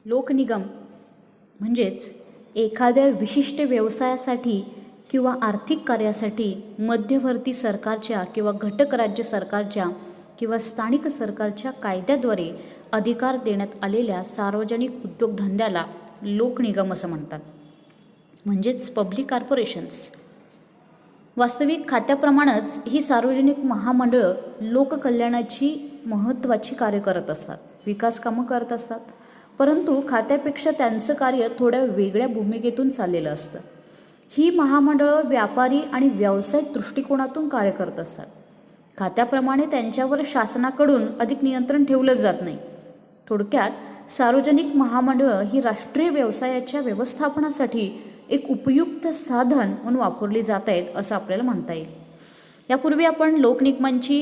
लोकनिगम म्हणजेच एखाद्या विशिष्ट व्यवसायासाठी किंवा आर्थिक कार्यासाठी मध्यवर्ती सरकारच्या किंवा घटक राज्य सरकारच्या किंवा स्थानिक सरकारच्या कायद्याद्वारे अधिकार देण्यात आलेल्या सार्वजनिक उद्योगधंद्याला लोकनिगम असं म्हणतात, म्हणजेच पब्लिक कॉर्पोरेशन्स. वास्तविक खात्याप्रमाणेच ही सार्वजनिक महामंडळं लोककल्याणाची महत्त्वाची कार्य करत असतात, विकास कामं करत असतात. परंतु खात्यापेक्षा त्यांचं कार्य थोड्या वेगळ्या भूमिकेतून चाललेलं असतं. ही महामंडळं व्यापारी आणि व्यावसायिक दृष्टिकोनातून कार्य करत असतात. खात्याप्रमाणे त्यांच्यावर शासनाकडून अधिक नियंत्रण ठेवलं जात नाही. थोडक्यात सार्वजनिक महामंडळं ही राष्ट्रीय व्यवसायाच्या व्यवस्थापनासाठी एक उपयुक्त साधन म्हणून वापरली जात आहेत असं आपल्याला म्हणता येईल. यापूर्वी आपण लोकनिगमांची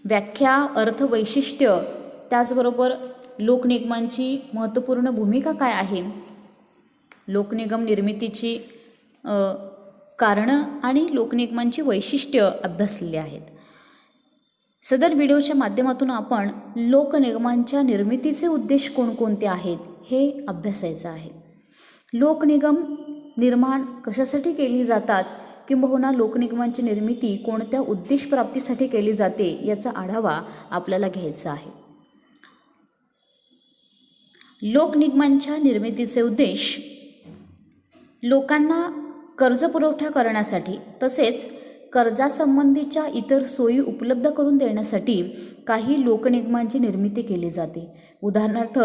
व्याख्या, अर्थ, वैशिष्ट्य, त्याचबरोबर लोकनिगमांची महत्त्वपूर्ण भूमिका काय आहे, लोकनिगम निर्मितीची कारणं आणि लोकनिगमांची वैशिष्ट्य अभ्यासलेली आहेत. सदर व्हिडिओच्या माध्यमातून आपण लोकनिगमांच्या निर्मितीचे उद्देश कोणकोणते आहेत हे अभ्यासायचं आहे. लोकनिगम निर्माण कशासाठी केली जातात किंबहुना लोकनिगमांची निर्मिती कोणत्या उद्देशप्राप्तीसाठी केली जाते याचा आढावा आपल्याला घ्यायचा आहे. लोकनिगमांच्या निर्मितीचे उद्देश लोकांना कर्जपुरवठा करण्यासाठी तसेच कर्जासंबंधीच्या इतर सोयी उपलब्ध करून देण्यासाठी काही लोकनिगमांची निर्मिती केली जाते. उदाहरणार्थ,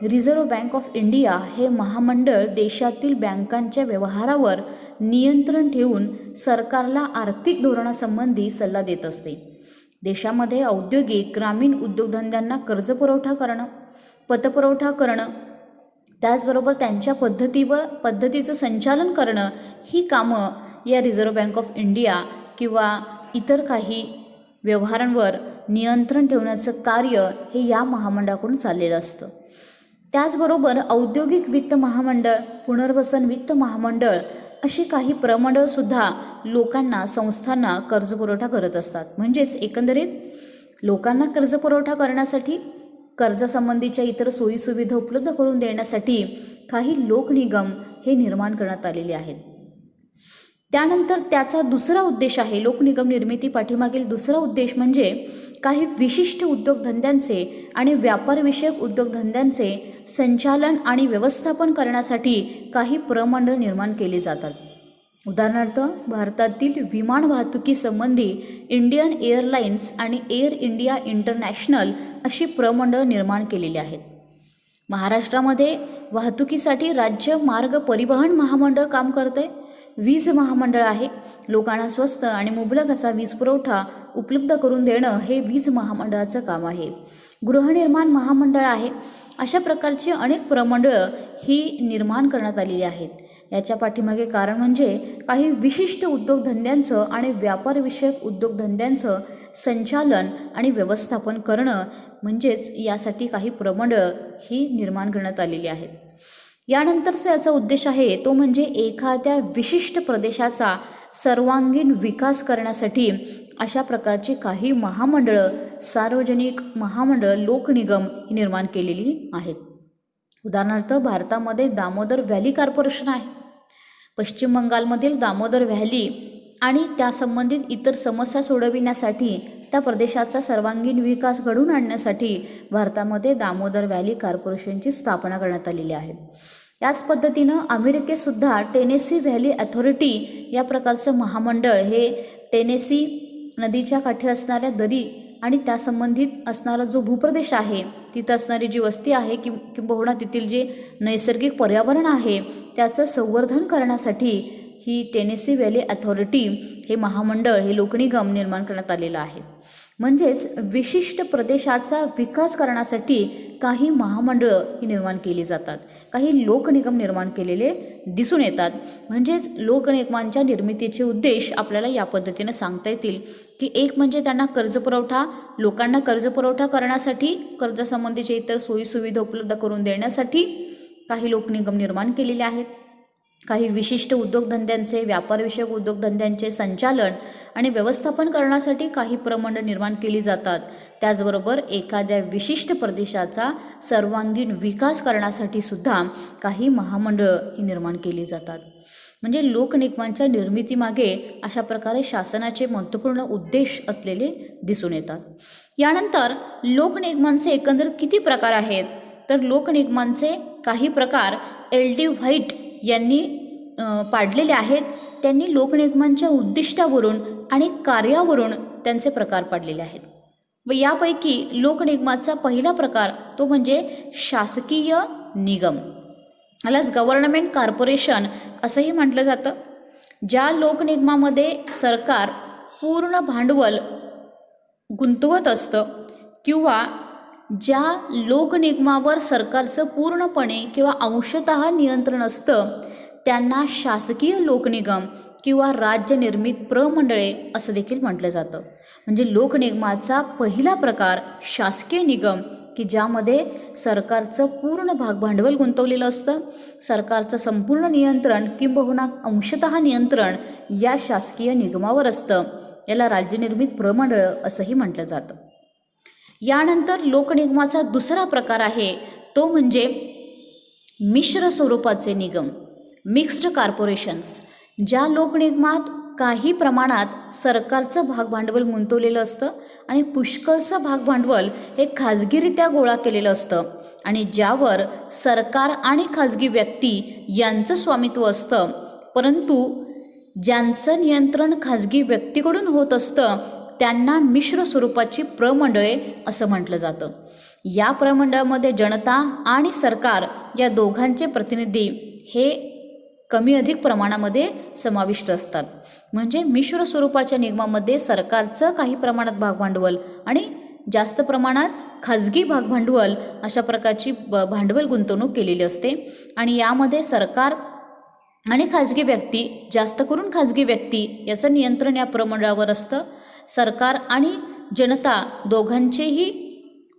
रिझर्व्ह बँक ऑफ इंडिया हे महामंडळ देशातील बँकांच्या व्यवहारावर नियंत्रण ठेवून सरकारला आर्थिक धोरणासंबंधी सल्ला देत असते. देशामध्ये औद्योगिक ग्रामीण उद्योगधंद्यांना कर्जपुरवठा करणं, पतपुरवठा करणं, त्याचबरोबर त्यांच्या पद्धतीचं संचालन करणं ही कामं या रिझर्व्ह बँक ऑफ इंडिया किंवा इतर काही व्यवहारांवर नियंत्रण ठेवण्याचं कार्य हे या महामंडळाकडून चाललेलं असतं. त्याचबरोबर औद्योगिक वित्त महामंडळ, पुनर्वसन वित्त महामंडळ अशी काही प्रमंडळसुद्धा लोकांना, संस्थांना कर्जपुरवठा करत असतात. म्हणजेच एकंदरीत लोकांना कर्जपुरवठा करण्यासाठी, कर्जासंबंधीच्या इतर सोयीसुविधा उपलब्ध करून देण्यासाठी काही लोकनिगम हे निर्माण करण्यात आलेले आहेत. त्यानंतर त्याचा दुसरा उद्देश आहे, लोकनिगम निर्मिती पाठीमागील दुसरा उद्देश म्हणजे काही विशिष्ट उद्योगधंद्यांचे आणि व्यापारविषयक उद्योगधंद्यांचे संचालन आणि व्यवस्थापन करण्यासाठी काही प्रमंडळ निर्माण केली जातात. उदाहरणार्थ, भारतातील विमान वाहतुकीसंबंधी इंडियन एअरलाइन्स आणि एअर इंडिया इंटरनॅशनल अशी प्रमंडळ निर्माण केलेली आहेत. महाराष्ट्रामध्ये वाहतुकीसाठी राज्य मार्ग परिवहन महामंडळ काम करते. वीज महामंडळ आहे. लोकांना स्वस्त आणि मुबलक असा वीज पुरवठा उपलब्ध करून देणं हे वीज महामंडळाचं काम आहे. गृहनिर्माण महामंडळ आहे. अशा प्रकारची अनेक प्रमंडळं ही निर्माण करण्यात आलेली आहेत. याच्या पाठीमागे कारण म्हणजे काही विशिष्ट उद्योगधंद्यांचं आणि व्यापारविषयक उद्योगधंद्यांचं संचालन आणि व्यवस्थापन करणं, म्हणजेच यासाठी काही प्रमंडळं ही निर्माण करण्यात आलेली आहेत. यानंतरचा याचा उद्देश आहे तो म्हणजे एखाद्या विशिष्ट प्रदेशाचा सर्वांगीण विकास करण्यासाठी अशा प्रकारची काही महामंडळं, सार्वजनिक महामंडळं, लोकनिगम ही निर्माण केलेली आहेत. उदाहरणार्थ, भारतामध्ये दामोदर व्हॅली कॉर्पोरेशन आहे. पश्चिम बंगालमधील दामोदर व्हॅली आणि त्यासंबंधित इतर समस्या सोडविण्यासाठी, त्या प्रदेशाचा सर्वांगीण विकास घडवून आणण्यासाठी भारतामध्ये दामोदर व्हॅली कॉर्पोरेशनची स्थापना करण्यात आलेली आहे. याच पद्धतीनं अमेरिकेतसुद्धा टेनेसी व्हॅली अथॉरिटी या प्रकारचं महामंडळ हे टेनेसी नदीच्या काठी असणाऱ्या दरी आणि त्यासंबंधित असणारा जो भूप्रदेश आहे, तिथं असणारी जी वस्ती आहे किंबहुना तिथील जे नैसर्गिक पर्यावरण आहे त्याचं संवर्धन करण्यासाठी ही टेनेसी व्हॅली अथॉरिटी हे महामंडळ, हे लोकनिगम निर्माण करण्यात आलेलं आहे. म्हणजेच विशिष्ट प्रदेशाचा विकास करण्यासाठी काही महामंडळं ही निर्माण केली जातात, काही लोकनिगम निर्माण केलेले दिसून येतात. म्हणजेच लोकनिगमांच्या निर्मितीचे उद्देश आपल्याला या पद्धतीने सांगता येतील की एक म्हणजे त्यांना कर्जपुरवठा, लोकांना कर्जपुरवठा करण्यासाठी, कर्जासंबंधीचे इतर सोयीसुविधा उपलब्ध करून देण्यासाठी काही लोकनिगम निर्माण केलेले आहेत. काही विशिष्ट उद्योगधंद्यांचे, व्यापारविषयक उद्योगधंद्यांचे संचालन आणि व्यवस्थापन करण्यासाठी काही प्रमंडळ निर्माण केली जातात. त्याचबरोबर एखाद्या विशिष्ट प्रदेशाचा सर्वांगीण विकास करण्यासाठी सुद्धा काही महामंडळं ही निर्माण केली जातात. म्हणजे लोकनिगमांच्या निर्मितीमागे अशा प्रकारे शासनाचे महत्त्वपूर्ण उद्देश असलेले दिसून येतात. यानंतर लोकनिगमांचे एकंदर किती प्रकार आहेत, तर लोकनिगमांचे काही प्रकार LD व्हाईट यांनी पाडलेले आहेत. त्यांनी लोकनिगमांच्या उद्दिष्टावरून आणि कार्यावरून त्यांचे प्रकार पाडलेले आहेत. व यापैकी लोकनिगमाचा पहिला प्रकार तो म्हणजे शासकीय निगम, यालाच गव्हर्नमेंट कॉर्पोरेशन असंही म्हटलं जातं. ज्या लोकनिगमामध्ये सरकार पूर्ण भांडवल गुंतवत असतं किंवा ज्या लोकनिगमावर सरकारचं पूर्णपणे किंवा अंशतः नियंत्रण असतं त्यांना शासकीय लोकनिगम किंवा राज्यनिर्मित प्रमंडळे असं देखील म्हटलं जातं. म्हणजे लोकनिगमाचा पहिला प्रकार शासकीय निगम की ज्यामध्ये सरकारचं पूर्ण भागभांडवल गुंतवलेलं असतं, सरकारचं संपूर्ण नियंत्रण किंबहुना अंशतः नियंत्रण या शासकीय निगमावर असतं. याला राज्यनिर्मित प्रमंडळ असंही म्हटलं जातं. यानंतर लोकनिगमाचा दुसरा प्रकार आहे तो म्हणजे मिश्र स्वरूपाचे निगम, मिक्स्ड कॉर्पोरेशन्स. ज्या लोकनिगमात काही प्रमाणात सरकारचं भागभांडवल गुंतवलेलं असतं आणि पुष्कळचं भागभांडवल हे खाजगीरित्या गोळा केलेलं असतं आणि ज्यावर सरकार आणि खाजगी व्यक्ती यांचं स्वामित्व असतं, परंतु ज्यांचं नियंत्रण खाजगी व्यक्तीकडून होत असतं त्यांना मिश्र स्वरूपाची प्रमंडळे असं म्हटलं जातं. या प्रमंडळामध्ये जनता आणि सरकार या दोघांचे प्रतिनिधी हे कमी अधिक प्रमाणामध्ये समाविष्ट असतात. म्हणजे मिश्र स्वरूपाच्या निगमामध्ये सरकारचं काही प्रमाणात भागभांडवल आणि जास्त प्रमाणात खाजगी भागभांडवल अशा प्रकारची भांडवल गुंतवणूक केलेली असते आणि यामध्ये सरकार आणि खाजगी व्यक्ती, जास्त करून खाजगी व्यक्ती याचं नियंत्रण या प्रमंडळावर असतं. सरकार आणि जनता दोघांचेही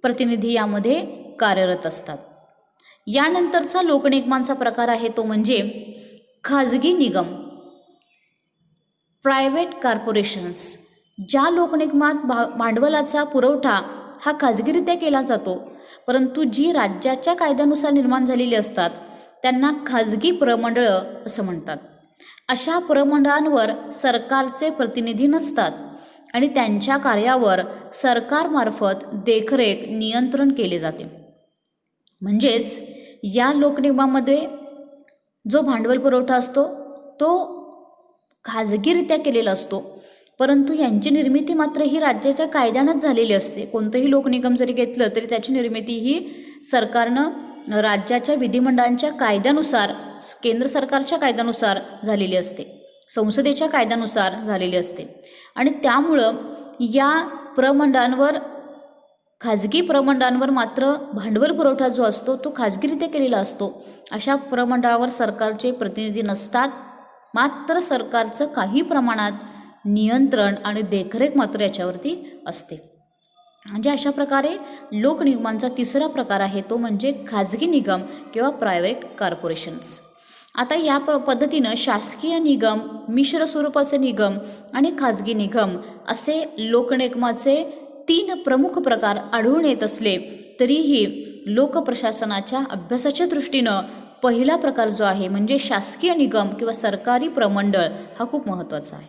प्रतिनिधी यामध्ये कार्यरत असतात. यानंतरचा लोकनिगमांचा प्रकार आहे तो म्हणजे खाजगी निगम, प्रायव्हेट कॉर्पोरेशन्स. ज्या लोकनिगमात भांडवलाचा पुरवठा हा खाजगीरित्या केला जातो, परंतु जी राज्याच्या कायद्यानुसार निर्माण झालेली असतात त्यांना खाजगी प्रमंडळं असं म्हणतात. अशा प्रमंडळांवर सरकारचे प्रतिनिधी नसतात आणि त्यांच्या कार्यावर सरकारमार्फत देखरेख, नियंत्रण केले जाते. म्हणजेच या लोकनिगमामध्ये जो भांडवल पुरवठा असतो तो खाजगीरित्या केलेला असतो, परंतु यांची निर्मिती मात्र ही राज्याच्या कायद्यानंच झालेली असते. कोणतंही लोकनिगम जरी घेतलं तरी त्याची निर्मिती ही सरकारनं राज्याच्या विधिमंडळांच्या कायद्यानुसार, केंद्र सरकारच्या कायद्यानुसार झालेली असते, संसदेच्या कायद्यानुसार झालेली असते आणि त्यामुळं या प्रमंडळांवर, खाजगी प्रमंडळांवर मात्र भांडवल पुरवठा जो असतो तो खाजगीरित्या केलेला असतो. अशा प्रमंडळावर सरकारचे प्रतिनिधी नसतात, मात्र सरकारचं काही प्रमाणात नियंत्रण आणि देखरेख मात्र याच्यावरती असते. म्हणजे अशा प्रकारे लोकनिगमांचा तिसरा प्रकार आहे तो म्हणजे खाजगी निगम किंवा प्रायव्हेट कॉर्पोरेशन्स. आता या पद्धतीनं शासकीय निगम, मिश्र स्वरूपाचे निगम आणि खाजगी निगम असे लोकनिगमाचे 3 प्रमुख प्रकार आढळून येत असले तरीही लोकप्रशासनाच्या अभ्यासाच्या दृष्टीनं पहिला प्रकार जो आहे म्हणजे शासकीय निगम किंवा सरकारी प्रमंडळ हा खूप महत्त्वाचा आहे.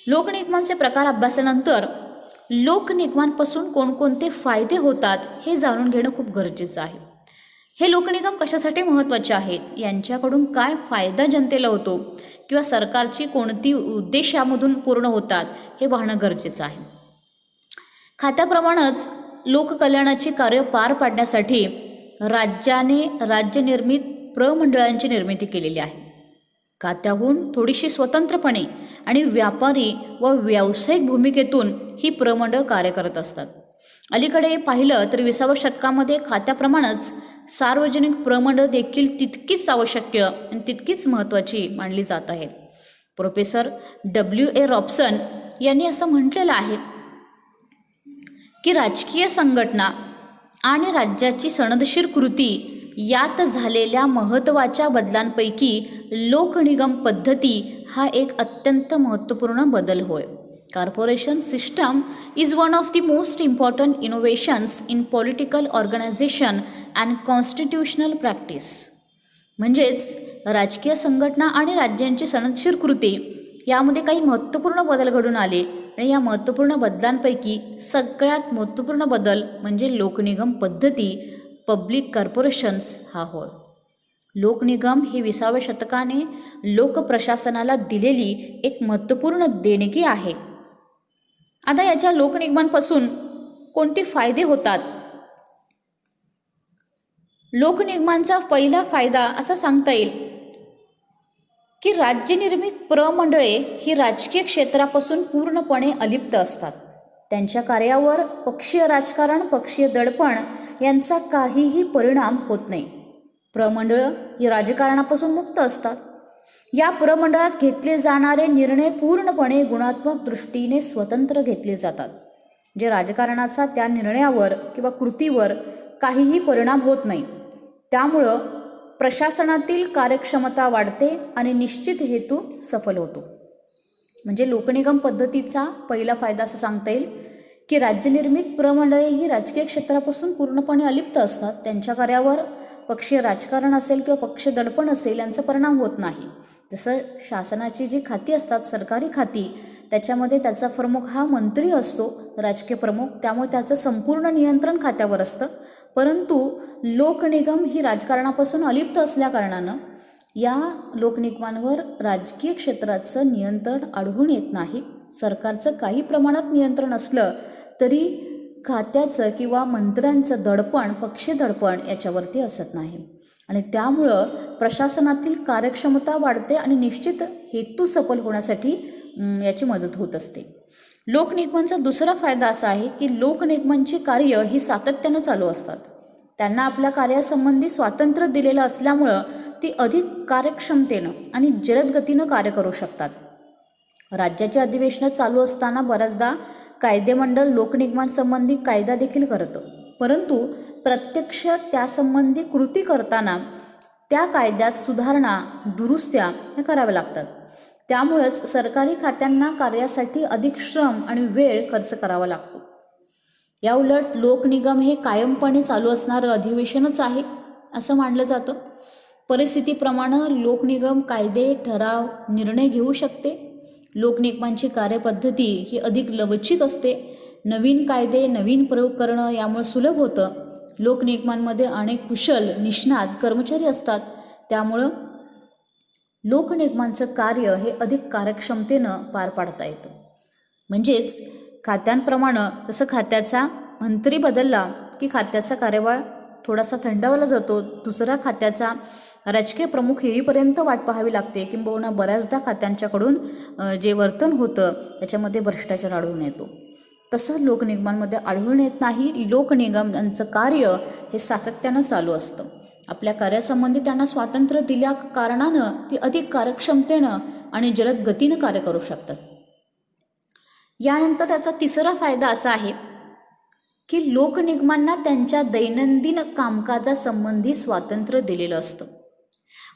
लोकनिगमांचे प्रकार अभ्यासानंतर लोकनिगमांपासून कोणकोणते फायदे होतात हे जाणून घेणं खूप गरजेचं आहे. हे लोकनिगम कशासाठी महत्त्वाचे आहेत, यांच्याकडून काय फायदा जनतेला होतो किंवा सरकारची कोणती उद्देश यामधून पूर्ण होतात हे पाहणं गरजेचं आहे. खात्याप्रमाणेच लोककल्याणाची कार्य पार पाडण्यासाठी राज्याने राज्यनिर्मित प्रमंडळांची निर्मिती केलेली आहे. खात्याहून थोडीशी स्वतंत्रपणे आणि व्यापारी व व्यावसायिक भूमिकेतून ही प्रमंडळ कार्य करत असतात. अलीकडे पाहिलं तर 20व्या शतकामध्ये खात्याप्रमाणेच सार्वजनिक प्रमंडळ देखील तितकीच आवश्यक आणि तितकीच महत्त्वाची मानली जात आहेत. Professor W.A. रॉबसन यांनी असं म्हटलेलं आहे की राजकीय संघटना आणि राज्याची सनदशीर कृती यात झालेल्या महत्त्वाच्या बदलांपैकी लोकनिगम पद्धती हा एक अत्यंत महत्त्वपूर्ण बदल होय. Corporation system is one of the most important innovations in political organisation and constitutional practice. म्हणजेच राजकीय संघटना आणि राज्यांची सनदशीर कृती यामध्ये काही महत्त्वपूर्ण बदल घडून आले आणि या महत्त्वपूर्ण बदलांपैकी सगळ्यात महत्त्वपूर्ण बदल म्हणजे लोकनिगम पद्धती, पब्लिक कॉर्पोरेशन्स हा होय. लोकनिगम ही 20व्या शतकाने लोकप्रशासनाला दिलेली एक महत्त्वपूर्ण देणगी आहे. आता याच्या लोकनिगमांपासून कोणते फायदे होतात? लोकनिगमांचा पहिला फायदा असा सांगता येईल की राज्यनिर्मित प्रमंडळे ही राजकीय क्षेत्रापासून पूर्णपणे अलिप्त असतात. त्यांच्या कार्यावर पक्षीय राजकारण, पक्षीय दडपण यांचा काहीही परिणाम होत नाही. प्रमंडळं ही राजकारणापासून मुक्त असतात. या प्रमंडळात घेतले जाणारे निर्णय पूर्णपणे गुणात्मक दृष्टीने स्वतंत्र घेतले जातात. जे राजकारणाचा त्या निर्णयावर किंवा कृतीवर काहीही परिणाम होत नाही. त्यामुळं प्रशासनातील कार्यक्षमता वाढते आणि निश्चित हेतू सफल होतो. म्हणजे लोकनिगम पद्धतीचा पहिला फायदा असं सांगता येईल की राज्यनिर्मित प्रमंडळे ही राजकीय क्षेत्रापासून पूर्णपणे अलिप्त असतात. त्यांच्या कार्यावर पक्षीय राजकारण असेल किंवा पक्ष दडपण असेल यांचा परिणाम होत नाही. जसं शासनाची जी खाती असतात, सरकारी खाती, त्याच्यामध्ये त्याचा प्रमुख हा मंत्री असतो, राजकीय प्रमुख, त्यामुळे त्याचं संपूर्ण नियंत्रण खात्यावर असतं. परंतु लोकनिगम ही राजकारणापासून अलिप्त असल्याकारणानं या लोकनिगमांवर राजकीय क्षेत्राचं नियंत्रण आढळून येत नाही. सरकारचं काही प्रमाणात नियंत्रण असलं तरी खात्याचं किंवा मंत्र्यांचं दडपण, पक्षी दडपण याच्यावरती असत नाही आणि त्यामुळं प्रशासनातील कार्यक्षमता वाढते आणि निश्चित हेतू सफल होण्यासाठी याची मदत होत असते. लोकनिगमांचा दुसरा फायदा असा आहे की लोकनिगमांची कार्य ही सातत्यानं चालू असतात. त्यांना आपल्या कार्यासंबंधी स्वातंत्र्य दिलेलं असल्यामुळं ती अधिक कार्यक्षमतेनं आणि जलद गतीनं कार्य करू शकतात. राज्याची अधिवेशनं चालू असताना बऱ्याचदा कायदेमंडळ लोकनिगमांसंबंधी कायदा देखील करतं, परंतु प्रत्यक्ष त्यासंबंधी कृती करताना त्या कायद्यात सुधारणा, दुरुस्त्या ह्या कराव्या लागतात. त्यामुळेच सरकारी खात्यांना कार्यासाठी अधिक श्रम आणि वेळ खर्च करावा लागतो. या उलट लोकनिगम हे कायमपणे चालू असणारं अधिवेशनच आहे असं मानलं जातं. परिस्थितीप्रमाणे लोकनिगम कायदे, ठराव, निर्णय घेऊ शकते. लोकनिगमांची कार्यपद्धती ही अधिक लवचिक असते. नवीन कायदे, नवीन प्रयोग करणं यामुळे सुलभ होतं. लोकनिगमांमध्ये अनेक कुशल, निष्णात कर्मचारी असतात. त्यामुळं लोकनिगमांचं कार्य हे अधिक कार्यक्षमतेनं पार पाडता येतं. म्हणजेच खात्यांप्रमाणे जसं खात्याचा मंत्री बदलला की खात्याचा कार्यभार थोडासा थंडावला जातो, दुसऱ्या खात्याचा राजकीय प्रमुख येईपर्यंत वाट पाहावी लागते, किंबहुना बऱ्याचदा खात्यांच्याकडून जे वर्तन होतं त्याच्यामध्ये भ्रष्टाचार आढळून येतो. तसं लोकनिगमांमध्ये आढळून येत नाही. लोकनिगमांचं कार्य हे सातत्यानं चालू असतं. आपल्या कार्यासंबंधी त्यांना स्वातंत्र्य दिल्या कारणानं ती अधिक कार्यक्षमतेनं आणि जलद गतीनं कार्य करू शकतात. यानंतर त्याचा तिसरा फायदा असा आहे की लोकनिगमांना त्यांच्या दैनंदिन कामकाजासंबंधी स्वातंत्र्य दिलेलं असतं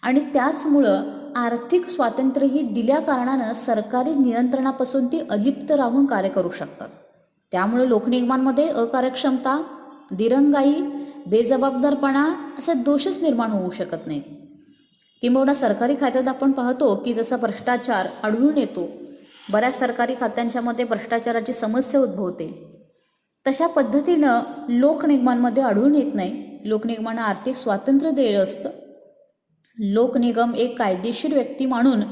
आणि त्याचमुळं आर्थिक स्वातंत्र्यही दिल्या कारणानं सरकारी नियंत्रणापासून ती अलिप्त राहून कार्य करू शकतात. त्यामुळे लोकनिगमांमध्ये अकार्यक्षमता, दिरंगाई, बेजबाबदारपणा असे दोषच निर्माण होऊ शकत नाहीत. किंबहुना सरकारी खात्यात आपण पाहतो की जसा भ्रष्टाचार आढळून येतो, बऱ्याच सरकारी खात्यांच्यामध्ये भ्रष्टाचाराची समस्या उद्भवते, तशा पद्धतीनं लोकनिगमांमध्ये आढळून येत नाही. लोकनिगमांना आर्थिक स्वातंत्र्य दिलेलं असतं. लोकनिगम एक कायदेशीर व्यक्ती मानून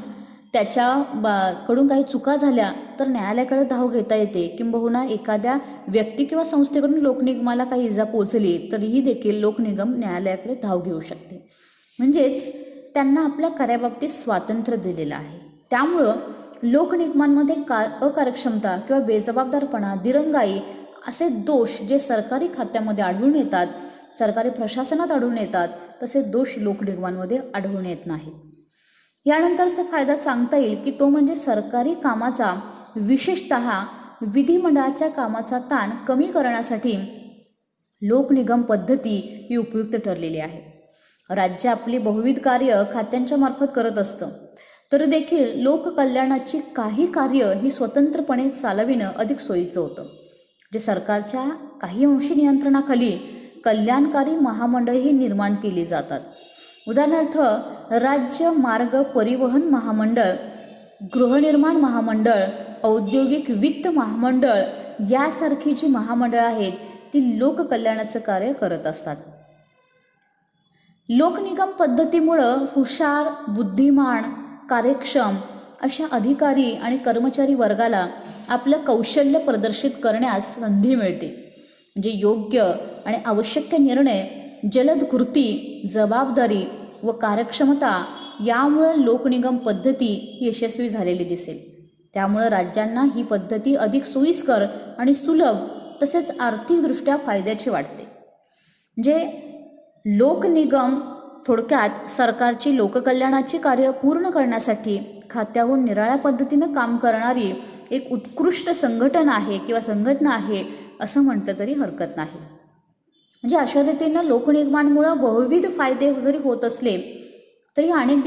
कडून काही चुका झाल्या तर न्यायालयाकडे धाव घेता येते. किंबहुना एखाद्या व्यक्ती किंवा संस्थेकडून लोकनिगमाला काही इजा पोचली तरीही देखील लोकनिगम न्यायालयाकडे धाव घेऊ शकते. म्हणजेच त्यांना आपल्या कार्याबाबतीत स्वातंत्र्य दिलेलं आहे. त्यामुळं लोकनिगमांमध्ये अकार्यक्षमता किंवा बेजबाबदारपणा, दिरंगाई असे दोष जे सरकारी खात्यामध्ये आढळून येतात, सरकारी प्रशासनात आढळून येतात, तसे दोष लोकनिगमांमध्ये आढळून येत नाहीत. यानंतरचा फायदा सांगता येईल की तो म्हणजे सरकारी कामाचा, विशेषतः विधिमंडळाच्या कामाचा ताण कमी करण्यासाठी लोकनिगम पद्धती ही उपयुक्त ठरलेली आहे. राज्य आपली बहुविध कार्य खात्यांच्या मार्फत करत असतं, तरी देखील लोककल्याणाची काही कार्य ही स्वतंत्रपणे चालविणं अधिक सोयीचं होतं. जे सरकारच्या काही अंशी नियंत्रणाखाली कल्याणकारी महामंडळही निर्माण केली जातात. उदाहरणार्थ राज्य मार्ग परिवहन महामंडळ, गृहनिर्माण महामंडळ, औद्योगिक वित्त महामंडळ यासारखी जी महामंडळं आहेत ती लोककल्याणाचं कार्य करत असतात. लोकनिगम पद्धतीमुळं हुशार, बुद्धिमान, कार्यक्षम अशा अधिकारी आणि कर्मचारी वर्गाला आपलं कौशल्य प्रदर्शित करण्यास संधी मिळते. म्हणजे योग्य आणि आवश्यक निर्णय, जलद कृती, जबाबदारी व कार्यक्षमता यामुळे लोकनिगम पद्धती ही यशस्वी झालेली दिसेल. त्यामुळं राज्यांना ही पद्धती अधिक सोयीस्कर आणि सुलभ तसेच आर्थिकदृष्ट्या फायद्याची वाटते. म्हणजे लोकनिगम थोडक्यात सरकारची लोककल्याणाची कार्य पूर्ण करण्यासाठी खात्याहून निराळ्या पद्धतीनं काम करणारी एक उत्कृष्ट संघटना आहे किंवा संघटना आहे असं म्हटलं तरी हरकत नाही. म्हणजे अशा रीतीनं लोकनिगमांमुळं बहुविध फायदे जरी होत असले तरी अनेक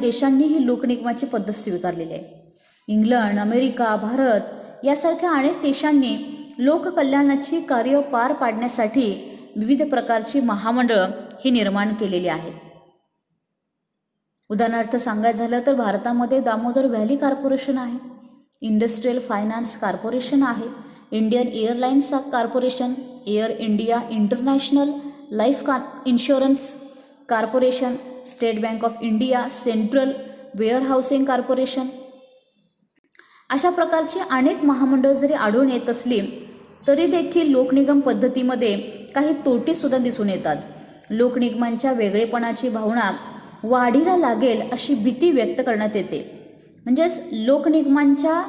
देशांनी ही लोकनिगमाची पद्धत स्वीकारलेली आहे. इंग्लंड, अमेरिका, भारत यासारख्या अनेक देशांनी लोककल्याणाची कार्य पार पाडण्यासाठी विविध प्रकारची महामंडळं ही निर्माण केलेली आहेत. उदाहरणार्थ सांगायचं झालं तर भारतामध्ये दामोदर व्हॅली कॉर्पोरेशन आहे, इंडस्ट्रियल फायनान्स कॉर्पोरेशन आहे, Indian airlines corporation, air India international, life insurance corporation, state bank of India, central वेअरहाऊसिंग corporation अशा प्रकारची अनेक महामंडळं जरी आढळून येत असली तरी देखील लोकनिगम पद्धतीमध्ये काही तोटेसुद्धा दिसून येतात. लोकनिगमांच्या वेगळेपणाची भावना वाढीला लागेल अशी भीती व्यक्त करण्यात येते. म्हणजेच लोकनिगमांच्या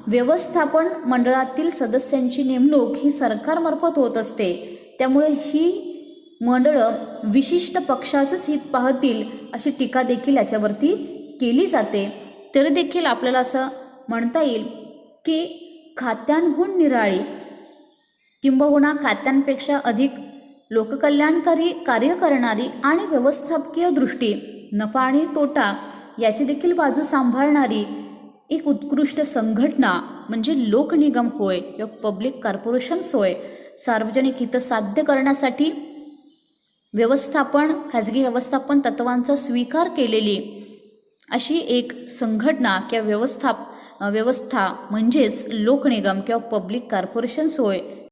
व्यवस्थापन मंडळातील सदस्यांची नेमणूक ही सरकारमार्फत होत असते. त्यामुळे ही मंडळं विशिष्ट पक्षाचंच हित पाहतील अशी टीका देखील याच्यावरती केली जाते. तरी देखील आपल्याला असं म्हणता येईल की खात्यांहून निराळी किंबहुना खात्यांपेक्षा अधिक लोककल्याणकारी कार्य करणारी आणि व्यवस्थापकीय दृष्टी, नफा आणि तोटा याची देखील बाजू सांभाळणारी एक उत्कृष्ट संघटना म्हणजे लोकनिगम होय किंवा पब्लिक कॉर्पोरेशन्स होय. सार्वजनिक हित साध्य करण्यासाठी खाजगी व्यवस्थापन तत्वांचा स्वीकार केलेली अशी एक संघटना किंवा व्यवस्था म्हणजेच लोकनिगम किंवा पब्लिक कॉर्पोरेशन्स होय